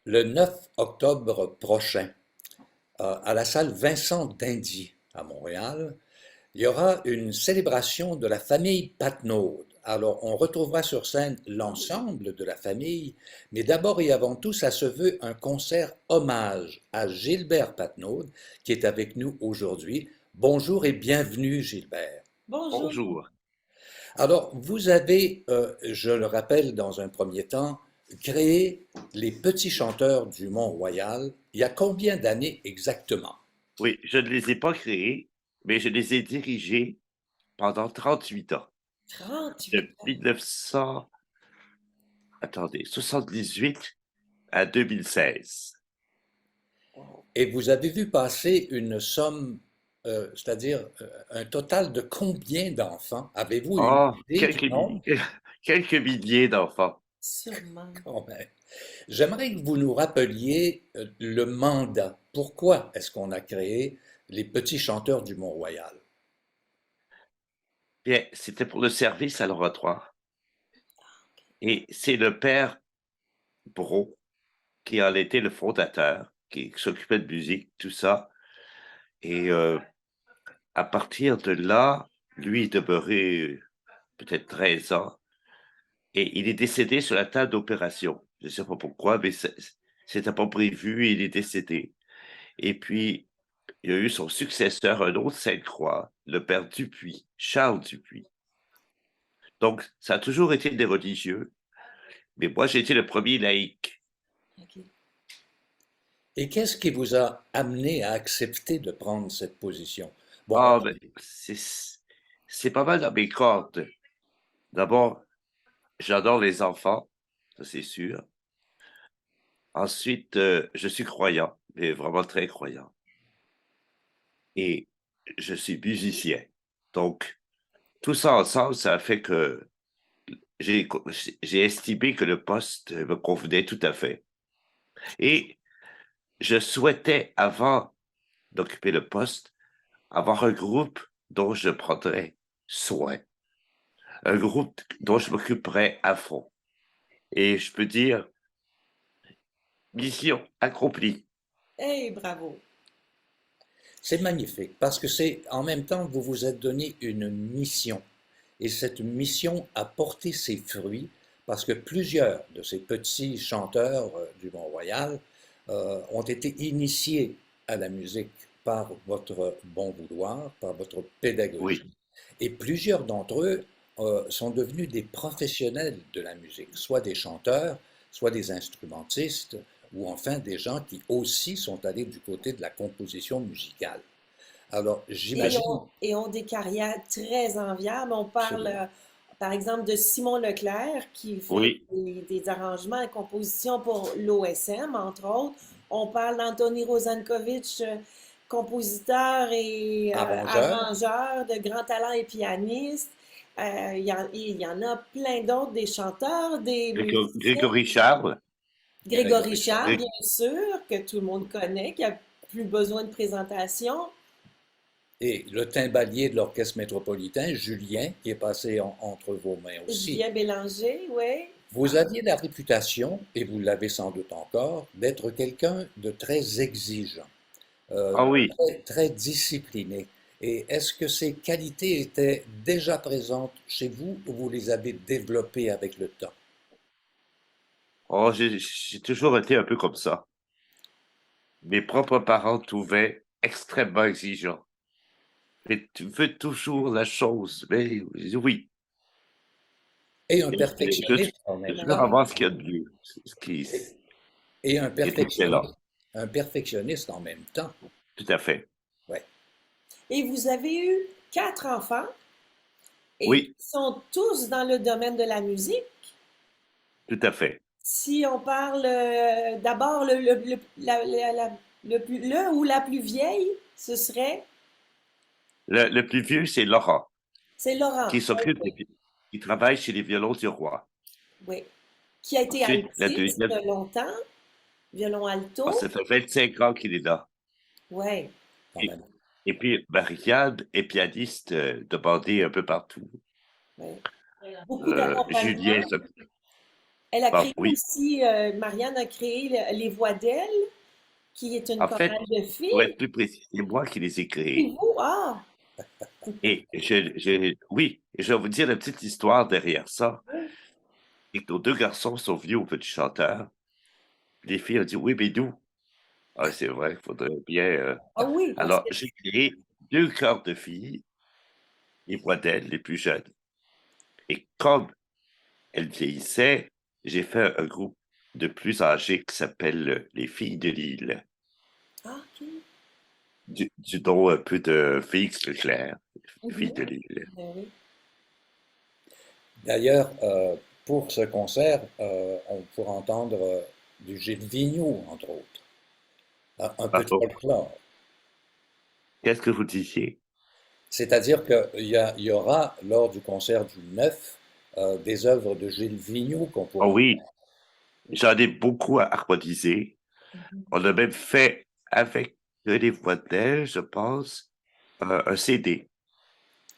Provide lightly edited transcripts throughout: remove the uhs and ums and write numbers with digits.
Le 9 octobre prochain, à la salle Vincent d'Indy à Montréal, il y aura une célébration de la famille Patnaud. Alors, on retrouvera sur scène l'ensemble de la famille, mais d'abord et avant tout, ça se veut un concert hommage à Gilbert Patnaud, qui est avec nous aujourd'hui. Bonjour et bienvenue, Gilbert. Bonjour. Bonjour. Alors, vous avez, je le rappelle dans un premier temps, créé les Petits Chanteurs du Mont-Royal. Il y a combien d'années exactement? Oui, je ne les ai pas créés, mais je les ai dirigés pendant 38 ans. 38 De ans. 1900, attendez, 78 à 2016. Wow. Et vous avez vu passer une somme, c'est-à-dire un total de combien d'enfants? Avez-vous une Oh, idée du nombre? quelques milliers d'enfants. Sûrement. Quand même. J'aimerais que vous nous rappeliez le mandat. Pourquoi est-ce qu'on a créé les Petits Chanteurs du Mont-Royal? Bien, c'était pour le service à l'oratoire. Et c'est le père Brault qui en était le fondateur, qui s'occupait de musique, tout ça. Et à partir de là, lui est demeuré peut-être 13 ans. Et il est décédé sur la table d'opération. Je ne sais pas pourquoi, mais c'était pas prévu et il est décédé. Et puis, il y a eu son successeur, un autre Sainte-Croix, le père Dupuis, Charles Dupuis. Donc, ça a toujours été des religieux, mais moi, j'ai été le premier laïc. OK. Et qu'est-ce qui vous a amené à accepter de prendre cette position? Bon, Ah, ben, c'est pas mal dans mes cordes. D'abord, j'adore les enfants, ça c'est sûr. Ensuite, je suis croyant, mais vraiment très croyant. Et je suis musicien. Donc, tout ça ensemble, ça a fait que j'ai j'ai estimé que le poste me convenait tout à fait. Et je souhaitais, avant d'occuper le poste, avoir un groupe dont je prendrais soin, un groupe dont je m'occuperais à fond. Et je peux dire, mission accomplie. Hey, bravo. c'est magnifique parce que c'est en même temps, vous vous êtes donné une mission. Et cette mission a porté ses fruits parce que plusieurs de ces petits chanteurs du Mont-Royal ont été initiés à la musique par votre bon vouloir, par votre pédagogie. Oui, Et plusieurs d'entre eux sont devenus des professionnels de la musique, soit des chanteurs, soit des instrumentistes, ou enfin des gens qui aussi sont allés du côté de la composition musicale. Alors, Et j'imagine, ont des carrières très enviables. On parle, absolument, par exemple, de Simon Leclerc qui fait oui, des arrangements et compositions pour l'OSM, entre autres. On parle d'Anthony Rosankovitch, compositeur et arrangeur, arrangeur de grand talent et pianiste. Il y en a plein d'autres, des chanteurs, des musiciens. Grégory Charles, Grégory Grégory Charles, Charles. bien sûr, que tout le monde connaît, qui a plus besoin de présentation. Et le timbalier de l'Orchestre métropolitain, Julien, qui est passé entre vos mains aussi. Julien Bélanger, oui. Vous aviez la réputation, et vous l'avez sans doute encore, d'être quelqu'un de très exigeant, ah oui, très discipliné. Et est-ce que ces qualités étaient déjà présentes chez vous ou vous les avez développées avec le temps? oh, j'ai toujours été un peu comme ça. Mes propres parents trouvaient extrêmement exigeant. Mais tu veux toujours la chose. Mais oui, Et un je veux perfectionniste en même Ben toujours temps. oui. avoir ce qu'il y a de mieux, ce qui Et est excellent. un perfectionniste en même temps. Tout à fait. Ouais. Et vous avez eu 4 enfants et ils Oui, sont tous dans le domaine de la musique. tout à fait. Si on parle d'abord le ou la plus vieille, ce serait, Le plus vieux, c'est Laurent, c'est Laurent, qui s'occupe qui travaille chez les violons du roi. oui, qui a été Ensuite, la altiste deuxième, longtemps, violon ça alto, fait 25 ans qu'il est là. ouais. Quand Et, même. et puis, Marie-Anne est pianiste de bandée un peu partout. Ouais. Beaucoup d'accompagnement. Julien, Elle a créé oui. aussi, Marianne a créé Les Voix d'elle, qui est une En fait, chorale de pour filles. être plus précis, c'est moi qui les ai Et créés. vous, ah! Et oui, et je vais vous dire la petite histoire derrière ça. Oui. Et que nos deux garçons sont venus au petit chanteur. Les filles ont dit, oui, mais nous, ah, c'est vrai, il faudrait bien. Ah oui, parce Alors, que j'ai créé deux chœurs de filles, les voix d'elles, les plus jeunes. Et comme elles vieillissaient, j'ai fait un groupe de plus âgés qui s'appelle les Filles de l'île, ah, OK. du nom un peu de Félix Leclerc, les Filles Mhm. de l'île. Ben oui. D'ailleurs, pour ce concert, on pourra entendre du Gilles Vignoux, entre autres, un peu de Pardon, folklore. qu'est-ce que vous disiez? C'est-à-dire qu'il y aura, lors du concert du 9, des œuvres de Gilles Vignoux qu'on pourra Oh entendre. oui, j'en ai beaucoup à harmoniser. Mhm. On a même fait avec les voix d'elle, je pense, un CD.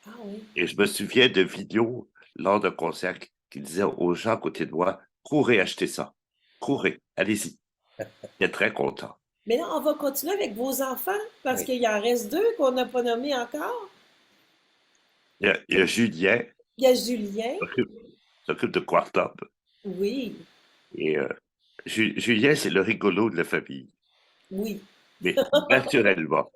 Ah oui. Et je me souviens de vidéos lors d'un concert qui disaient aux gens à côté de moi, courez acheter ça. Courez, allez-y. J'étais très content. Mais là, on va continuer avec vos enfants, parce Oui. qu'il y en reste deux qu'on n'a pas nommés encore. Il y a Julien, Il y a Julien. qui s'occupe de Quartop. Oui, Et Julien, c'est le rigolo de la famille. oui. Mais naturellement,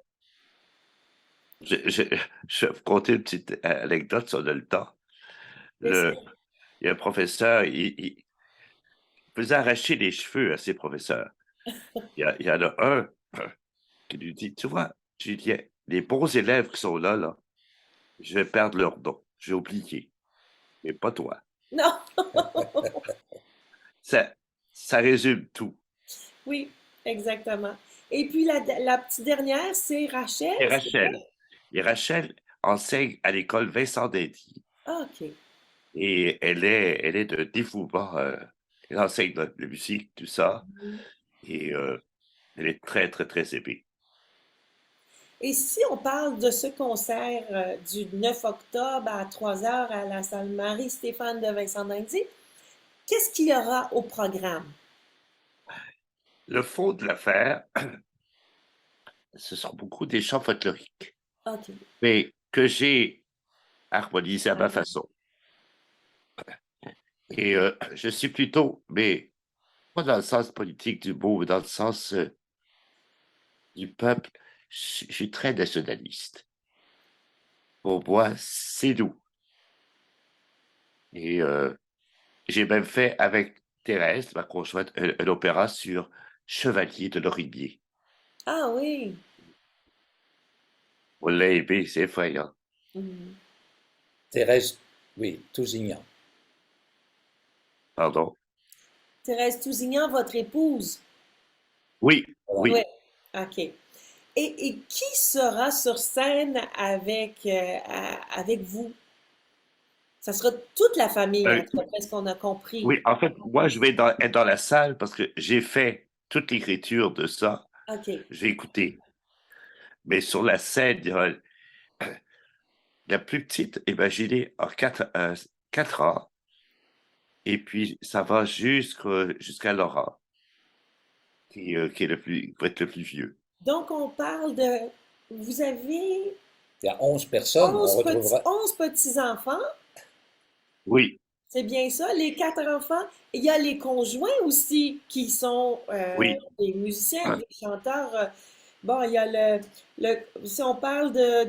je, je, je vais vous conter une petite anecdote sur le temps. Le, Laissez- il y a un professeur, il faisait arracher les cheveux à ses professeurs. Il y en a un qui lui dit, tu vois, Julien, les bons élèves qui sont là, là, je vais perdre leur nom. J'ai oublié. Mais pas toi. Non, Ça, ça résume tout. oui, exactement. Et puis la petite dernière, c'est Rachel, Et c'est ça? Rachel. Et Rachel enseigne à l'école Vincent d'Indy. Ah, OK. Et elle est de dévouement. Elle enseigne la musique, tout ça. Mhm. Et elle est très, très, très aimée. Et si on parle de ce concert du 9 octobre à 3 heures à la salle Marie-Stéphane de Vincent d'Indy, qu'est-ce qu'il y aura au programme? Le fond de l'affaire, ce sont beaucoup des chants folkloriques, OK. mais que j'ai harmonisé à ma Ah, façon. Et je suis plutôt, mais pas dans le sens politique du mot, mais dans le sens du peuple, je suis très nationaliste. Pour moi, c'est nous. Et j'ai même fait avec Thérèse, ma conjointe, un opéra sur Chevalier de Lorimier. ah oui. On l'a aimé, c'est effrayant. Mhm. Thérèse, oui, Tousignan. Pardon. Thérèse Tousignan, votre épouse. Oui, Voilà. Oui, oui. OK. Et qui sera sur scène avec vous? Ça sera toute la famille, Euh, d'après ce qu'on a compris. oui, en fait, moi, je vais être dans la salle parce que j'ai fait toute l'écriture de ça. OK. J'ai écouté. Mais sur la scène, il y aura la plus petite, imaginez, en 4 ans. Et puis, ça va jusqu'à Laura, qui est qui va être le plus vieux. Donc, on parle de... Vous avez Il y a 11 personnes, on retrouvera. 11 petits-enfants, Oui, c'est bien ça, les quatre enfants. Il y a les conjoints aussi qui sont oui. des musiciens, des chanteurs. Bon, il y a si on parle de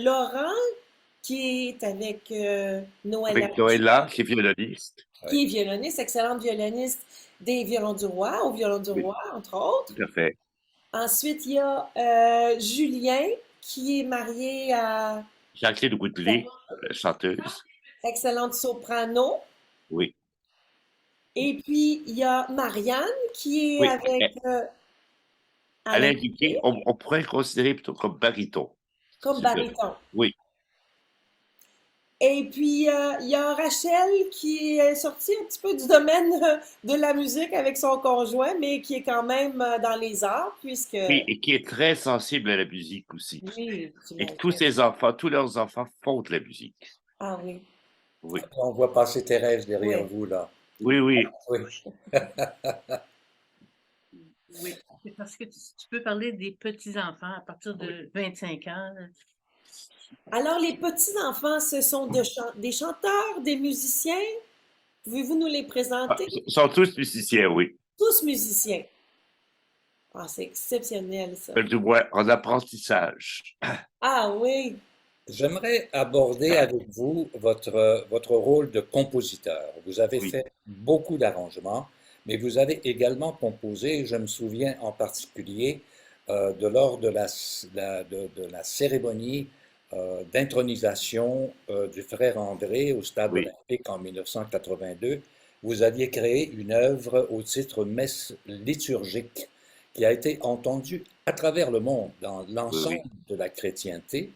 Laurent qui est avec Noël Avec Noëlla, qui est violoniste. Oui, qui est violoniste, excellente violoniste des Violons du Roi, au Violon du Oui, Roi, entre autres. tout à fait. Ensuite, il y a Julien, qui est marié à Jacqueline Woodley, chanteuse. excellente soprano. Oui, Et puis, il y a Marianne, qui est oui. avec Elle est Alain indiquée, Dubé, on pourrait le considérer plutôt comme baryton. comme Si je- baryton. Oui, Et puis, il y a Rachel qui est sortie un petit peu du domaine de la musique avec son conjoint, mais qui est quand même dans les arts, puisque... oui, et qui est très sensible à la musique aussi. Oui, Et tous j'imagine. ses enfants, tous leurs enfants font de la musique. Ah oui. Oui, On voit passer Thérèse derrière Oui. vous, là. oui, oui. Oui. Oui, c'est parce que tu peux parler des petits-enfants à partir de 25 ans. Là. Alors, les petits-enfants, ce sont des chanteurs, des musiciens? Pouvez-vous nous les Ah, présenter? ils sont tous musiciens, oui. Tous musiciens. Ah, c'est exceptionnel, ça. Du moins, en apprentissage. Ah oui, J'aimerais aborder avec vous votre rôle de compositeur. Vous avez Oui, fait beaucoup d'arrangements, mais vous avez également composé, je me souviens en particulier lors de de la cérémonie d'intronisation du frère André au Stade oui, olympique en 1982. Vous aviez créé une œuvre au titre Messe liturgique qui a été entendue à travers le monde, dans oui, l'ensemble oui. de la chrétienté.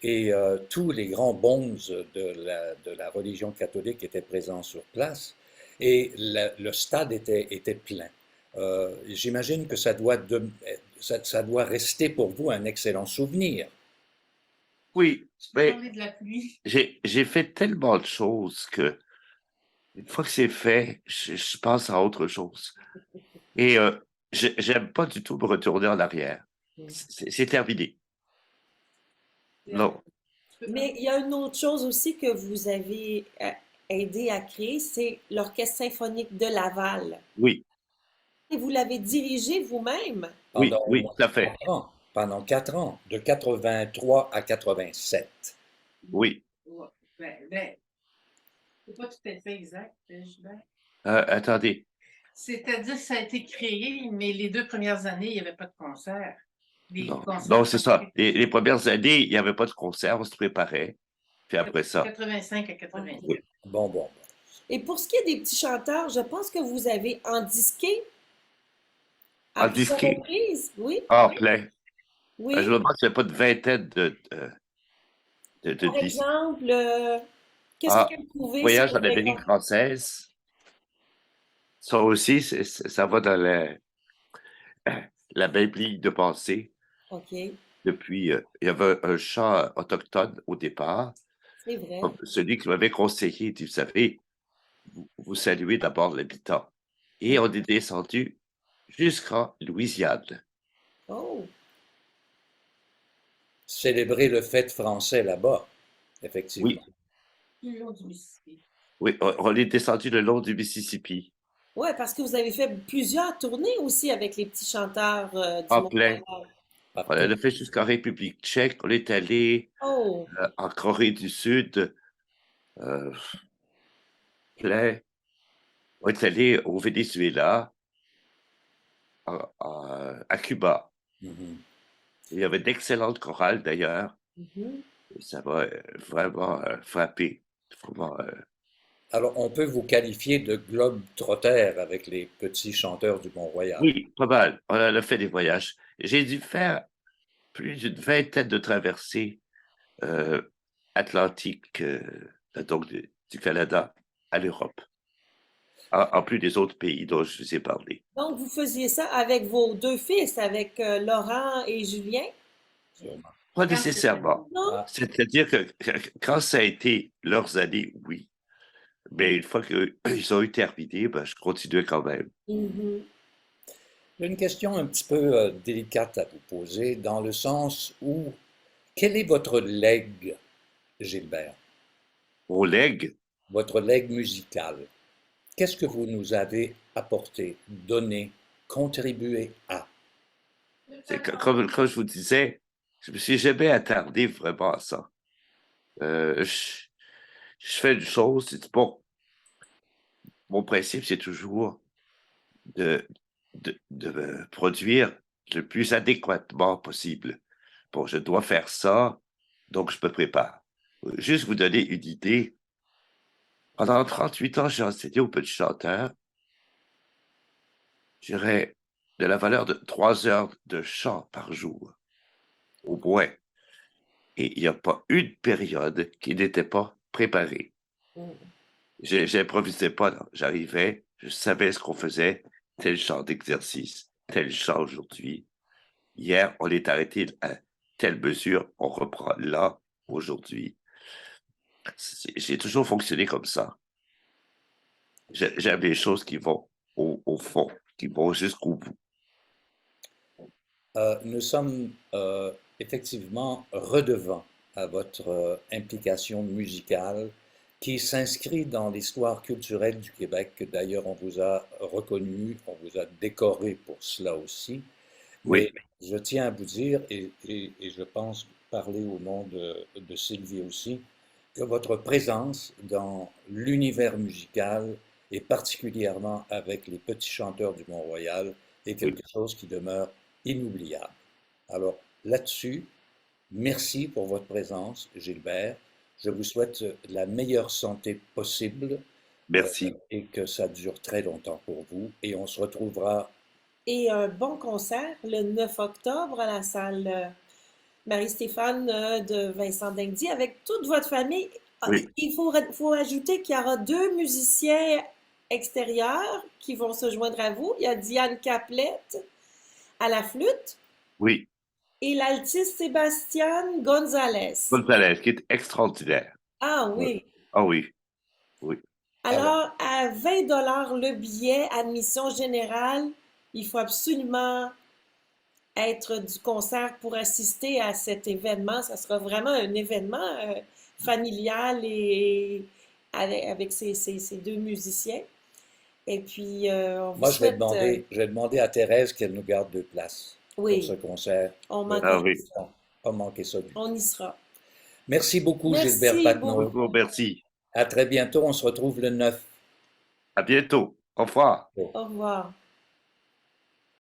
Et tous les grands bonzes de la religion catholique étaient présents sur place et le stade était plein. J'imagine que ça doit rester pour vous un excellent souvenir. Oui, Tu peux mais parler de la pluie. j'ai fait tellement de choses que une fois que c'est fait, je passe à autre chose. Et j'aime pas du tout me retourner en arrière. C'est terminé. Non, Tu peux mais parler. il y a une autre chose aussi que vous avez aidé à créer, c'est l'Orchestre symphonique de Laval. oui, Et vous l'avez dirigé vous-même. oui, Pendant au oui, moins tout à fait. 4 ans. Pendant 4 ans, de 83 à 87. Oui. Ouais, c'est pas tout à fait exact, Gilbert. Attendez. C'est-à-dire que ça a été créé, mais les 2 premières années, il n'y avait pas de concert. Les Non, concerts non, c'est ont ça. été Les premières années, il n'y avait pas de concert, on se préparait. Puis de après ça, 85 à OK. 87. oui. Bon. Et pour ce qui est des petits chanteurs, je pense que vous avez endisqué à En plusieurs disqué, reprises. Oui, en plein. Je oui. me demande s'il n'y a pas de vingtaine de Par disques. exemple, qu'est-ce Ah, que vous pouvez, si Voyage on en Amérique regarde? française. Ça aussi, ça va dans la même ligne de pensée. OK, Depuis, il y avait un chant autochtone au départ. c'est vrai. Comme celui qui m'avait conseillé, il dit, vous savez, vous saluez d'abord l'habitant. Et on est descendu jusqu'en Louisiane. Oh, Célébrer le fête français là-bas, Oui, effectivement. Tout le long du Mississippi. oui, on est descendu le long du Mississippi, ouais, parce que vous avez fait plusieurs tournées aussi avec les petits chanteurs du en plein. Mont-Royal. On Partout. l'a fait jusqu'en République tchèque. On est allé Oh, en Corée du Sud, euh, plein. On est allé au Venezuela, à Cuba. Mhm. Il y avait d'excellentes chorales d'ailleurs. mhm. Ça m'a vraiment frappé. Vraiment, Alors, on peut vous qualifier de globe-trotter avec les petits chanteurs du Mont-Royal. oui, pas mal. On a fait des voyages. J'ai dû faire plus d'une vingtaine de traversées euh, atlantiques, donc du Canada à l'Europe, en plus des autres pays dont je vous ai parlé. Donc, vous faisiez ça avec vos deux fils, avec Laurent et Julien? Sûrement. Pas Quand c'était nécessairement. Non? Ah, C'est-à-dire que quand ça a été leurs années, oui. Mais une fois qu'ils ont eu terminé, ben, je continuais quand même. Mhm. j'ai une question un petit peu délicate à vous poser, dans le sens où, quel est votre legs, Gilbert? Mon legs, Votre legs musical? Qu'est-ce que vous nous avez apporté, donné, contribué à? c'est comme je vous disais, je me suis jamais attardé vraiment à ça. Euh, je, je fais une chose, c'est bon, mon principe, c'est toujours de, de me produire le plus adéquatement possible. Bon, je dois faire ça, donc je me prépare. Juste vous donner une idée, pendant 38 ans, j'ai enseigné aux petits chanteurs, j'irais de la valeur de 3 heures de chant par jour, au moins. Et il n'y a pas une période qui n'était pas préparée. Mhm. J'improvisais pas, non. J'arrivais, je savais ce qu'on faisait, tel chant d'exercice, tel chant aujourd'hui. Hier, on est arrêté à telle mesure, on reprend là, aujourd'hui. J'ai toujours fonctionné comme ça. J'aime les choses qui vont au fond, qui vont jusqu'au bout. Nous sommes effectivement redevants à votre implication musicale qui s'inscrit dans l'histoire culturelle du Québec. D'ailleurs, on vous a reconnu, on vous a décoré pour cela aussi. Oui, Mais je tiens à vous dire, et je pense parler au nom de Sylvie aussi, que votre présence dans l'univers musical, et particulièrement avec les petits chanteurs du Mont-Royal, est oui. quelque chose qui demeure inoubliable. Alors là-dessus, merci pour votre présence, Gilbert. Je vous souhaite la meilleure santé possible Merci. et que ça dure très longtemps pour vous. Et on se retrouvera. Et un bon concert le 9 octobre à la salle Marie-Stéphane de Vincent Dindy avec toute votre famille. Ah, Oui, il faut ajouter qu'il y aura deux musiciens extérieurs qui vont se joindre à vous. Il y a Diane Caplette à la flûte oui. et l'altiste Sébastien Gonzalez. Gonzalez, qui est extraordinaire. Ah Oui. oui. Ah oui, oui. Alors, Alors, à 20 $ le billet, admission générale, il faut absolument être du concert pour assister à cet événement. Ça sera vraiment un événement familial et avec ces deux musiciens. Et puis, on vous moi, souhaite, je vais demander à Thérèse qu'elle nous garde 2 places pour ce oui, concert. on Donc, Ah manquera oui. pas. pas manquer ça du tout. On y sera. Merci beaucoup, Gilbert Merci Patnaud. beaucoup. Merci. À très bientôt. On se retrouve le 9. À bientôt. Au revoir. Au revoir.